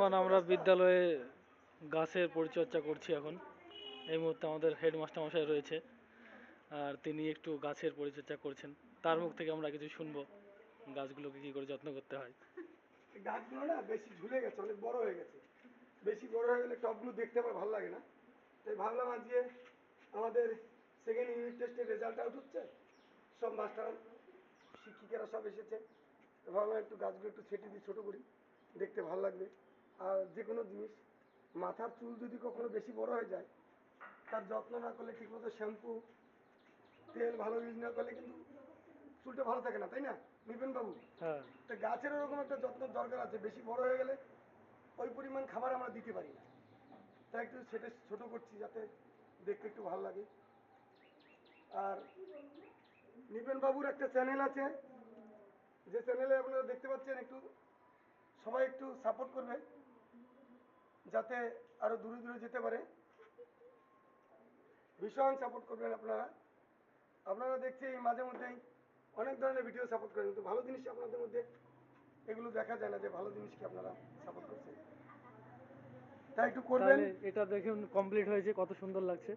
বর্তমান আমরা বিদ্যালয়ে গাছের পরিচর্যা করছি এখন। এই মুহূর্তে আমাদের হেডমাস্টার মশাই রয়েছে, আর তিনি একটু গাছের পরিচর্যা করছেন। তার মুখ থেকে আমরা কিছু শুনবো গাছগুলোকে কি করে যত্ন করতে হয়। গাছগুলো না বেশি ঝুলে গেছে, অনেক বড় হয়ে গেছে। বেশি বড় হয়ে গেলে টবগুলো দেখতে আমার ভালো লাগে না, তাই ভাবলাম আজকে আমাদের সেকেন্ড ইউনিট টেস্টের রেজাল্ট আউট হচ্ছে, সব মাস্টার শিক্ষিকারা সব এসেছে, ভাবলাম একটু গাছগুলো একটু ছেটে দিই, ছোটো করি, দেখতে ভালো লাগবে। আর যে কোনো জিনিস, মাথার চুল যদি কখনো বেশি বড় হয়ে যায়, তার যত্ন না করলে, ঠিকমতো শ্যাম্পু তেল ভালো ইউজ না করলে কিন্তু চুলটা ভালো থাকে না, তাই না নিপেন বাবু? হ্যাঁ, তো গাছের ওরকম একটা যত্ন দরকার আছে। বেশি বড় হয়ে গেলে ওই পরিমাণ খাবার আমরা দিতে পারি না, তাই একটু সেটা ছোট করছি যাতে দেখতে একটু ভালো লাগে। আর নিপেন বাবুর একটা চ্যানেল আছে, যে চ্যানেলে আপনারা দেখতে পাচ্ছেন, একটু সবাই একটু সাপোর্ট করবে যাতে আরো দূরে দূরে যেতে পারে। ভীষণ সাপোর্ট করবেন আপনারা। আপনারা দেখছি এই মাঝে মধ্যেই অনেক ধরনের ভিডিও সাপোর্ট করেন, কিন্তু ভালো জিনিস আপনাদের মধ্যে এগুলো দেখা যায় না, যে ভালো জিনিসকে আপনারা সাপোর্ট করছেন, তাই একটু করবেন। তাহলে এটা দেখুন কমপ্লিট হয়েছে, কত সুন্দর লাগছে।